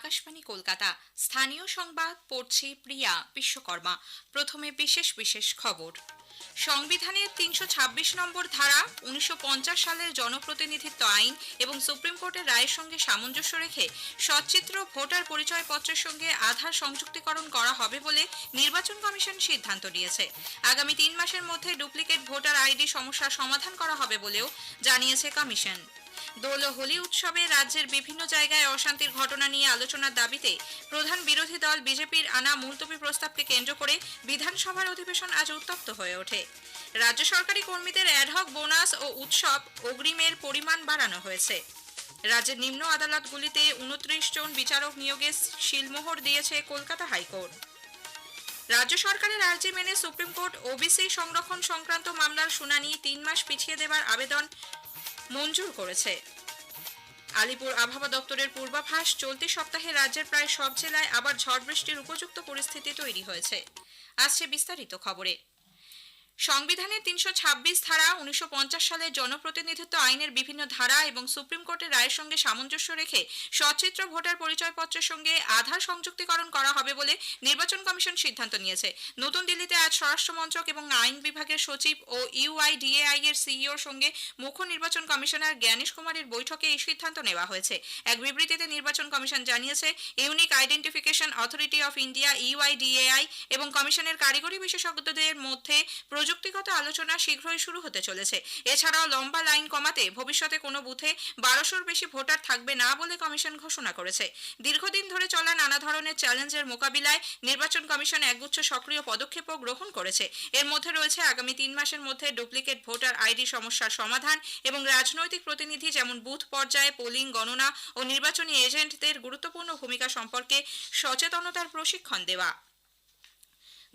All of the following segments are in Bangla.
আকাশবাণী কলকাতা। স্থানীয় সংবাদ পড়ছি প্রিয়া বিশ্বকর্মা। প্রথমে বিশেষ বিশেষ খবর। সংবিধানের ৩২৬ নম্বর ধারা, ১৯৫০ সালের জনপ্রতিনিধিত্ব আইন এবং সুপ্রিম কোর্টের রায়ের সঙ্গে সামঞ্জস্য রেখে সচিত্র ভোটার পরিচয়পত্রের সঙ্গে আধার সংযুক্তিকরণ করা হবে বলে নির্বাচন কমিশন সিদ্ধান্ত নিয়েছে। আগামী ৩ মাসের মধ্যে ডুপ্লিকেট ভোটার আইডি সমস্যার সমাধান করা হবে বলেও জানিয়েছে কমিশন। দোল ও হোলি উৎসবে রাজ্যের বিভিন্ন জায়গায় অশান্তির ঘটনা নিয়ে আলোচনার দাবিতে প্রধান বিরোধী দল বিজেপির আনা মুলতবি প্রস্তাবকে কেন্দ্র করে বিধানসভার অধিবেশন আজ উত্তপ্ত হয়ে ওঠে। রাজ্য সরকারি কর্মীদের অ্যাডহক বোনাস ও উৎসব অগ্রিমের পরিমাণ বাড়ানো হয়েছে। রাজ্যের নিম্ন আদালতগুলিতে ২৯ জন বিচারক নিয়োগে সিলমোহর দিয়েছে কলকাতা হাইকোর্ট। রাজ্য সরকারের আর্জি মেনে সুপ্রিম কোর্ট ওবিসি সংরক্ষণ সংক্রান্ত মামলার শুনানি ৩ মাস পিছিয়ে দেবার আবেদন মঞ্জুর করেছে। আলিপুর আবহাওয়া দপ্তরের পূর্বাভাস, চলতি সপ্তাহে রাজ্যের প্রায় সব জেলায় আবার ঝড় বৃষ্টির উপযুক্ত পরিস্থিতি তৈরি হয়েছে। আসছে বিস্তারিত খবরে। সংবিধানের ৩২৬ ধারা, ১৯৫০ সালের জনপ্রতিনিধিত্ব আইনের বিভিন্ন ধারা এবং সুপ্রিম কোর্টের রায়ের সঙ্গে সামঞ্জস্য রেখে সচিত্র ভোটার পরিচয়পত্রের সঙ্গে আধার সংযুক্তিকরণ করা হবে বলে নির্বাচন কমিশন সিদ্ধান্ত নিয়েছে। নতুন দিল্লিতে আজ স্বরাষ্ট্র মন্ত্রক এবং আইন বিভাগের সচিব ও ইউআইডিএআই এর সিইওর সঙ্গে মুখ্য নির্বাচন কমিশনার জ্ঞানেশ কুমারের বৈঠকে এই সিদ্ধান্ত নেওয়া হয়েছে। এক বিবৃতিতে নির্বাচন কমিশন জানিয়েছে, unique identification authority of India UIDAI এবং কমিশনের কারিগরি বিশেষজ্ঞদের মধ্যে প্রযুক্তিগত আলোচনা শীঘ্রই শুরু হতে চলেছে। এছাড়াও লম্বা লাইন কমাতে ভবিষ্যতে কোনো বুথে ১২০০-র বেশি ভোটার থাকবে না বলে কমিশন ঘোষণা করেছে। দীর্ঘদিন ধরে চলা নানা ধরনের চ্যালেঞ্জের মোকাবিলায় নির্বাচন কমিশন একগুচ্ছ সক্রিয় পদক্ষেপও গ্রহণ করেছে। এর মধ্যে রয়েছে আগামী ৩ মাসের মধ্যে ডুপ্লিকেট ভোটার আইডি সমস্যার সমাধান এবং রাজনৈতিক প্রতিনিধি যেমন বুথ পর্যায়ে পোলিং গণনা ও নির্বাচনী এজেন্টদের গুরুত্বপূর্ণ ভূমিকা সম্পর্কে সচেতনতার প্রশিক্ষণ দেওয়া।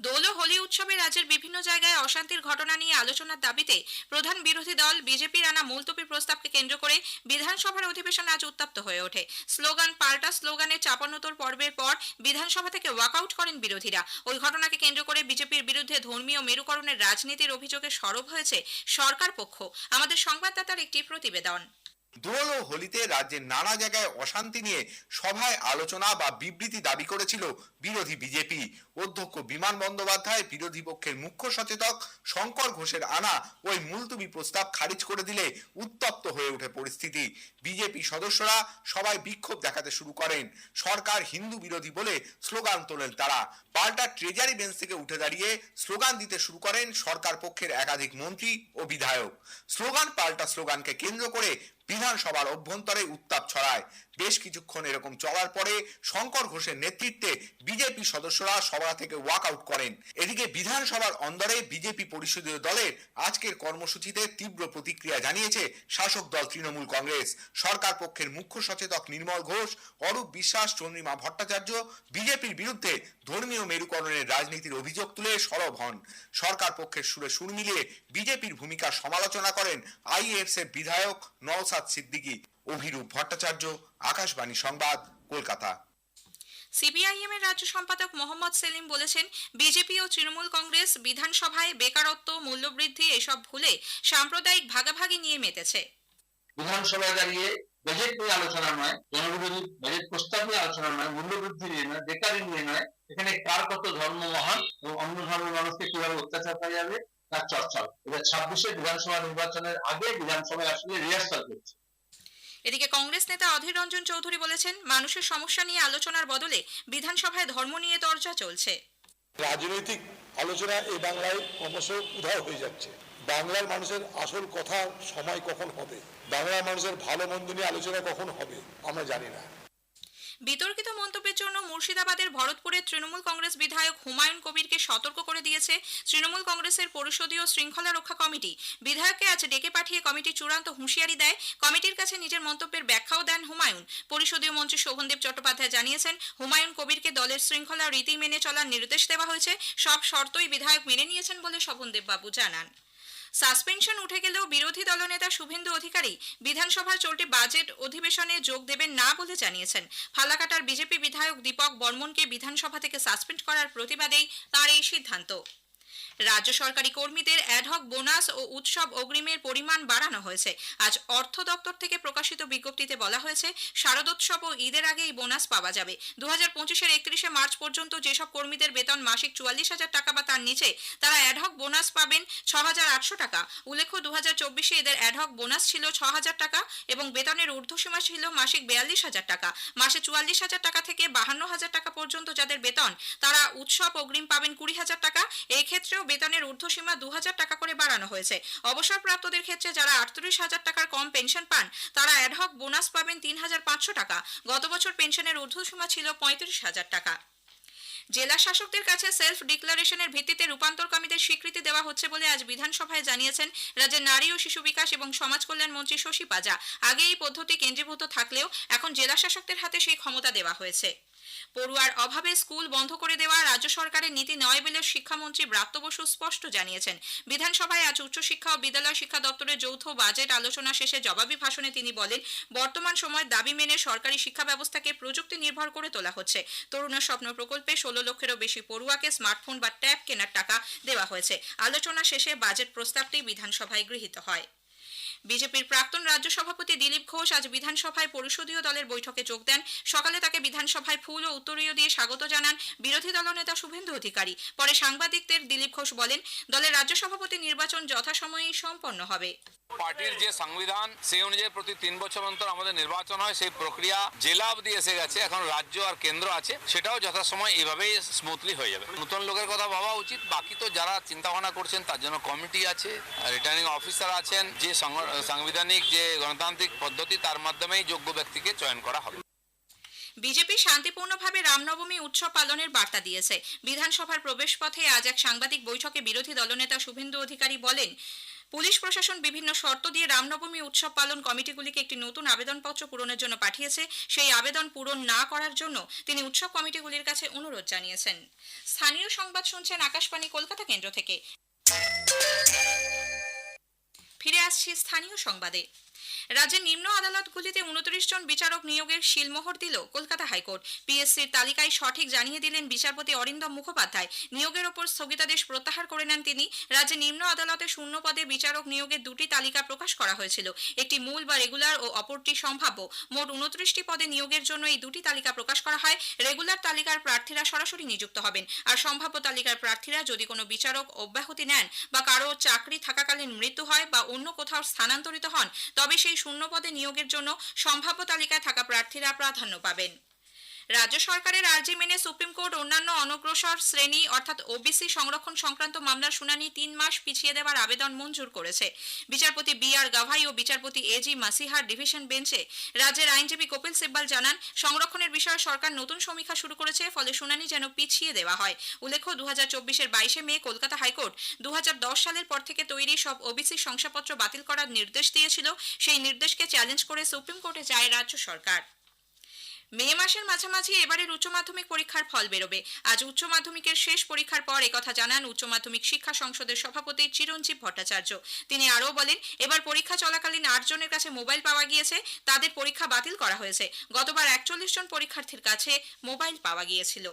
দোল ও হোলি উৎসবে রাজ্যের বিভিন্ন জায়গায় অশান্তির ঘটনা নিয়ে আলোচনার দাবিতে প্রধান বিরোধী দল বিজেপির আনা মুলতবি প্রস্তাবকে কেন্দ্র করে বিধানসভার অধিবেশন আজ উত্তপ্ত হয়ে ওঠে। স্লোগান পাল্টা স্লোগানের চাপানোতর পর্বের পর বিধানসভা থেকে ওয়াকআউট করেন বিরোধীরা। ওই ঘটনাকে কেন্দ্র করে বিজেপির বিরুদ্ধে ধর্মীয় মেরুকরণের রাজনীতির অভিযোগে সরব হয়েছে সরকার পক্ষ। আমাদের সংবাদদাতার একটি প্রতিবেদন। দোল ও হোলিতে রাজ্যের নানা জায়গায় অশান্তি নিয়ে সভায় আলোচনা বা বিবৃতি দাবি করেছিল বিরোধী বিজেপি। অধ্যক্ষ বিমান বন্দ্যোপাধ্যায় বিরোধী পক্ষের মুখ্য সচেতক শঙ্কর ঘোষের আনা ওই মুলতবি প্রস্তাব খারিজ করে দিলে উত্তপ্ত হয়ে ওঠে পরিস্থিতি। বিজেপি সদস্যরা সবাই বিক্ষোভ দেখাতে শুরু করেন। সরকার হিন্দু বিরোধী বলে স্লোগান তোলেন তারা। পাল্টা ট্রেজারি বেঞ্চ থেকে উঠে দাঁড়িয়ে স্লোগান দিতে শুরু করেন সরকার পক্ষের একাধিক মন্ত্রী ও বিধায়ক। স্লোগান পাল্টা স্লোগানকে কেন্দ্র করে বিধানসভার অভ্যন্তরে উত্তাপ ছড়ায়। বেশ কিছুক্ষণ এরকম চলার পরে শঙ্কর ঘোষের নেতৃত্বে বিজেপি সদস্যরা সভা থেকে ওয়াকআউট করেন। এদিকে বিধানসভার অন্দরে বিজেপি পরিষদীয় দলের আজকের কর্মসূচিতে তীব্র প্রতিক্রিয়া জানিয়েছে শাসক দল তৃণমূল কংগ্রেস। সরকার পক্ষের মুখ্য সচেতক নির্মল ঘোষ, অরূপ বিশ্বাস, চন্দ্রিমা ভট্টাচার্য বিজেপির বিরুদ্ধে ধর্মীয় মেরুকরণের রাজনীতির অভিযোগ তুলে সরব হন। সরকার পক্ষের সুরে সুর মিলিয়ে বিজেপির ভূমিকার সমালোচনা করেন আইএসএফ বিধায়ক নওশাদ সিদ্দিকী। অভিরূপ ভট্টাচার্য, আকাশবাণী সংবাদ, কলকাতা। সিপিআইএম এর রাজ্য সম্পাদক মোহাম্মদ সেলিম বলেছেন, বিজেপি ও তৃণমূল কংগ্রেস বিধানসভায় বেকারত্ব, মূল্যবৃদ্ধি এসব ভুলে সাম্প্রদায়িক ভাগাভাগি নিয়ে মেতেছে। বিধানসভায় দাঁড়িয়ে বাজেট নিয়ে আলোচনা নয়, জনবিরোধী বাজেট প্রস্তাব নিয়ে আলোচনা নয়, মূল্যবৃদ্ধি নিয়ে নয়, বেকারি নিয়ে নয়, এখানে কার কত ধর্ম মহান এবং অন্য ধর্মের মানুষকে কিভাবে অত্যাচার করা যাবে তার চর্চা। এবার ২৬শে বিধানসভা নির্বাচনের আগে বিধানসভায় আসলে রিহার্সাল করছে। এদিকে কংগ্রেস নেতা অধীর রঞ্জন চৌধুরী বলেছেন, মানুষের সমস্যা নিয়ে আলোচনার বদলে বিধানসভায় ধর্ম নিয়ে চর্চা চলছে। রাজনৈতিক আলোচনা এই বাংলায় ক্রমশ উধাও হয়ে যাচ্ছে। বাংলার মানুষের আসল কথার সময় কখন হবে, বাংলার মানুষের ভালো মন্দ নিয়ে আলোচনা কখন হবে আমরা জানি না। বিতর্কিত মন্তব্যের জন্য মুর্শিদাবাদের ভরতপুরের তৃণমূল কংগ্রেস বিধায়ক হুমায়ুন কবিরকে সতর্ক করে দিয়েছে তৃণমূল কংগ্রেসের পরিষদীয় শৃঙ্খলা রক্ষা কমিটি। বিধায়ককে আজ ডেকে পাঠিয়ে কমিটি চূড়ান্ত হুঁশিয়ারি দেয়। কমিটির কাছে নিজের মন্তব্যের ব্যাখ্যাও দেন হুমায়ুন। পরিষদীয় মন্ত্রী শোভনদেব চট্টোপাধ্যায় জানিয়েছেন, হুমায়ুন কবিরকে দলের শৃঙ্খলা রীতি মেনে চলার নির্দেশ দেওয়া হয়েছে। সব শর্তই বিধায়ক মেনে নিয়েছেন বলে শোভনদেব বাবু জানান। সাসপেনশন উঠে গেলেও বিরোধী দলনেতা শুভেন্দু অধিকারী বিধানসভার চলতি বাজেট অধিবেশনে যোগ দেবেন না বলে জানিয়েছেন। ফালাকাটার বিজেপি বিধায়ক দীপক বর্মনকে বিধানসভা থেকে সাসপেন্ড করার প্রতিবাদেই তার এই সিদ্ধান্ত। রাজ্য সরকারি কর্মীদের অ্যাডহক বোনাস ও উৎসব অগ্রিমের পরিমাণ বাড়ানো হয়েছে। আজ অর্থ দপ্তর থেকে প্রকাশিত বিজ্ঞপ্তিতে বলা হয়েছে, শারদোৎসব ও ঈদের আগে এই বোনাস পাওয়া যাবে। 2025-এর 31শে মার্চ পর্যন্ত যেসব কর্মীদের বেতন মাসিক 44,000 টাকা বা তার নিচে, তারা অ্যাডহক বোনাস পাবেন 6,800 টাকা। উল্লেখ্য, 2024-এ এদের অ্যাডহক বোনাস ছিল 6,000 টাকা এবং বেতনের ঊর্ধ্বসীমা ছিল মাসিক 42,000 টাকা। মাসে 44,000 টাকা থেকে 52,000 টাকা পর্যন্ত যাদের বেতন, তারা উৎসব অগ্রিম পাবেন 20,000 টাকা। এই ক্ষেত্রেও বেতনের ঊর্ধ্বসীমা 2,000 টাকা করে বাড়ানো হয়েছে। অবসরপ্রাপ্তদের ক্ষেত্রে যারা 38,000 টাকার কম পেনশন পান, তারা অ্যাডহক বোনাস পাবেন 3,500 টাকা। গত বছর পেনশনের ঊর্ধ্বসীমা ছিল 35,000 টাকা। জেলা শাসকদের কাছে সেলফ ডিক্লারেশনের ভিত্তিতে রূপান্তরকামীদের স্বীকৃতি দেওয়া হচ্ছে বলে আজ বিধানসভায় জানিয়েছেন রাজ্যের নারী ও শিশু বিকাশ এবং সমাজ কল্যাণ মন্ত্রী শশী পাজা। আগে এই পদ্ধতি কেন্দ্রীভূত থাকলেও এখন জেলা শাসকদের হাতে সেই ক্ষমতা দেওয়া হয়েছে। পড়ুয়ার অভাবে স্কুল বন্ধ করে দেওয়া রাজ্য সরকারের নীতি নয় বলে শিক্ষামন্ত্রী ব্রাত্য বসু স্পষ্ট জানিয়েছেন। বিধানসভায় আজ উচ্চশিক্ষা ও বিদ্যালয় শিক্ষা দপ্তরের যৌথ বাজেট আলোচনা শেষে জবাবি ভাষণে তিনি বলেন, বর্তমান সময়ের দাবি মেনে সরকারি শিক্ষা ব্যবস্থাকে প্রযুক্তি নির্ভর করে তোলা হচ্ছে। তরুণের স্বপ্ন প্রকল্পে 16 লক্ষেরও বেশি পড়ুয়াকে স্মার্টফোন বা ট্যাব কেনার টাকা দেওয়া হয়েছে। আলোচনা শেষে বাজেট প্রস্তাবটি বিধানসভায় গৃহীত হয়। বিজেপির প্রাক্তন রাজ্য সভাপতি দিলীপ ঘোষ আজ বিধানসভায় পরিষদীয় দলের বৈঠকে যোগ দেন। সকালে তাকে বিধানসভায় ফুল ও উত্তরীয় দিয়ে স্বাগত জানান বিরোধী দলনেতা শুভেন্দু অধিকারী। পরে সাংবাদিকদের দিলীপ ঘোষ বলেন, দলের রাজ্য সভাপতি নির্বাচন যথাসময়েই সম্পন্ন হবে। পার্টির যে সংবিধান সেই অনুযায়ী প্রতি 3 বছর অন্তর আমাদের নির্বাচন হয়, সেই প্রক্রিয়া জেলা অবধি এসে গেছে। এখন রাজ্য আর কেন্দ্র আছে, সেটাও যথাসময় এইভাবেই স্মুথলি হয়ে যাবে। নতুন লোকের কথা ভাবা উচিত। বাকি তো যারা চিন্তা ভাবনা করছেন তার জন্য কমিটি আছে, রিটার্নিং অফিসার আছেন। যে সাংবিধানিক যে গণতান্ত্রিক পদ্ধতি, তার মাধ্যমেই যোগ্য ব্যক্তিকে চয়ন করা হবে। বিজেপি শান্তিপূর্ণভাবে রামনবমী উৎসব পালনের বার্তা দিয়েছে। বিধানসভার প্রবেশপথে আজ এক সাংবাদিক বৈঠকে বিরোধী দলনেতা শুভেন্দু অধিকারী বলেন, পুলিশ প্রশাসন বিভিন্ন শর্ত দিয়ে রামনবমী উৎসব পালন কমিটিগুলিকে একটি নতুন আবেদনপত্র পূরণের জন্য পাঠিয়েছে। সেই আবেদন পূরণ না করার জন্য তিনি উৎসব কমিটিগুলির কাছে অনুরোধ জানিয়েছেন। স্থানীয় সংবাদ শুনছেন আকাশবাণী কলকাতা কেন্দ্র থেকে। ফিরে আসছি স্থানীয় সংবাদে। রাজ্যের নিম্ন আদালতগুলিতে 29 জন বিচারক নিয়োগের শিলমোহর দিল কলকাতা হাইকোর্ট। পিএসসির তালিকায় সঠিক জানিয়ে দিলেন বিচারপতি অরিন্দম মুখোপাধ্যায়। নিয়োগের ওপর স্থগিতাদেশ প্রত্যাহার করে নেন তিনি। রাজ্যে নিম্ন আদালতে শূন্য পদে বিচারক নিয়োগের 2টি তালিকা প্রকাশ করা হয়েছিল। একটি মূল বা রেগুলার ও অপরটি সম্ভাব্য। মোট 29টি পদে নিয়োগের জন্য এই 2টি তালিকা প্রকাশ করা হয়। রেগুলার তালিকার প্রার্থীরা সরাসরি নিযুক্ত হবেন, আর সম্ভাব্য তালিকার প্রার্থীরা যদি কোনো বিচারক অব্যাহতি নেন বা কারো চাকরি থাকাকালীন মৃত্যু হয় বা অন্য কোথাও স্থানান্তরিত হন, তবে সেই শূন্য পদে নিয়োগের জন্য সম্ভাব্য তালিকায় থাকা প্রার্থীরা প্রাধান্য পাবেন। রাজ্য সরকারের আর্জি মেনে সুপ্রিম কোর্ট অন্যান্য অনগ্রসর শ্রেণী অর্থাৎ ওবিসি সংরক্ষণ সংক্রান্ত মামলার শুনানি 3 মাস পিছিয়ে দেওয়ার আবেদন মঞ্জুর করেছে। বিচারপতি বি.আর. গাভাই ও বিচারপতি এ.জি. মাসিহার ডিভিশন বেঞ্চে রাজ্যের আইনজীবী কপিল সিব্বাল জানান, সংরক্ষণের বিষয়ে সরকার নতুন সমীক্ষা শুরু করেছে, ফলে শুনানি যেন পিছিয়ে দেওয়া হয়। উল্লেখ্য, 2024-এর 22শে মে কলকাতা হাইকোর্ট 2010 সালের পর থেকে তৈরি সব ওবিসি শংসাপত্র বাতিল করার নির্দেশ দিয়েছিল। সেই নির্দেশকে চ্যালেঞ্জ করে সুপ্রিম কোর্টে যায় রাজ্য সরকার। মে মাসের মাঝামাঝি এবারের উচ্চ মাধ্যমিক পরীক্ষার ফল বেরোবে। আজ উচ্চ মাধ্যমিকের শেষ পরীক্ষার পর একথা জানান উচ্চ মাধ্যমিক শিক্ষা সংসদের সভাপতি চিরঞ্জীব ভট্টাচার্য। তিনি আরও বলেন, এবার পরীক্ষা চলাকালীন 8 জনের কাছে মোবাইল পাওয়া গিয়েছে, তাদের পরীক্ষা বাতিল করা হয়েছে। গতবার 41 জন পরীক্ষার্থীর কাছে মোবাইল পাওয়া গিয়েছিল।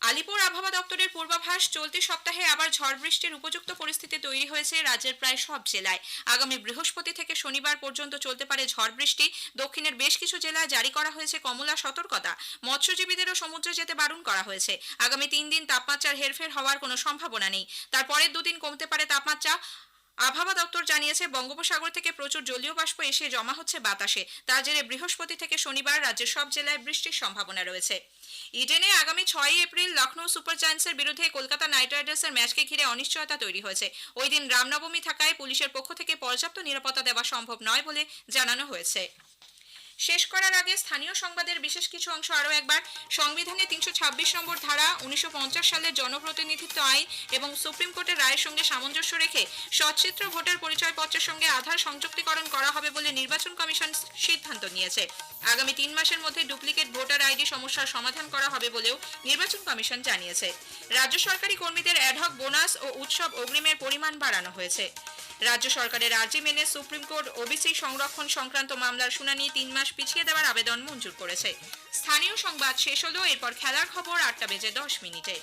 আলিপুর আবহাওয়া দপ্তরের পূর্বাভাস, চলতি সপ্তাহে আবার ঝড় বৃষ্টির উপযুক্ত পরিস্থিতি তৈরি হয়েছে রাজ্যের প্রায় সব জেলায়। আগামী বৃহস্পতি থেকে শনিবার পর্যন্ত চলতে পারে ঝড় বৃষ্টি। দক্ষিণের বেশ কিছু জেলায় জারি করা হয়েছে কমলা সতর্কতা। মৎস্যজীবীদেরও সমুদ্রে যেতে বারণ করা হয়েছে। আগামী 3 দিন তাপমাত্রার হেরফের হওয়ার কোনো সম্ভাবনা নেই। তারপরের 2 দিন কমতে পারে তাপমাত্রা। আবহাওয়া দপ্তর জানিয়েছে, বঙ্গোপসাগর থেকে প্রচুর জলীয় বাষ্প এসে জমা হচ্ছে বাতাসে। তার জেরে বৃহস্পতি থেকে শনিবার রাজ্যের সব জেলায় বৃষ্টির সম্ভাবনা রয়েছে। ইডেনে আগামী 6 এপ্রিল লখনৌ সুপার জায়ান্টসের বিরুদ্ধে কলকাতা নাইট রাইডার্সের ম্যাচকে ঘিরে অনিশ্চয়তা তৈরি হয়েছে। ওই দিন রামনবমী থাকায় পুলিশের পক্ষ থেকে পর্যাপ্ত নিরাপত্তা দেওয়া সম্ভব নয় বলে জানানো হয়েছে। শেষ করার আগে স্থানীয় সংবাদের বিশেষ কিছু অংশ আরও একবার। সংবিধানের 326 নম্বর ধারা, 1950 সালের জনপ্রতিনিধিত্ব আইন এবং সুপ্রিম কোর্টের রায়ের সঙ্গে সামঞ্জস্য রেখে সচিত্র ভোটার পরিচয়পত্রের সঙ্গে আধার সংযুক্তিকরণ করা হবে বলে নির্বাচন কমিশন সিদ্ধান্ত নিয়েছে। আগামী 3 মাসের মধ্যে ডুপ্লিকেট ভোটার আইডি সমস্যার সমাধান করা হবে বলেও নির্বাচন কমিশন জানিয়েছে। রাজ্য সরকারি কর্মীদের অ্যাডহক বোনাস ও উৎসব অগ্রিমের পরিমাণ বাড়ানো হয়েছে। রাজ্য সরকারের আর্জি মেনে সুপ্রিম কোর্ট ওবিসি সংরক্ষণ সংক্রান্ত মামলার শুনানি 3 মাস পিছিয়ে দেওয়ার আবেদন মঞ্জুর করেছে। স্থানীয় সংবাদ শেষ হলো। এরপর খেলার খবর 8টা বেজে 10 মিনিটে।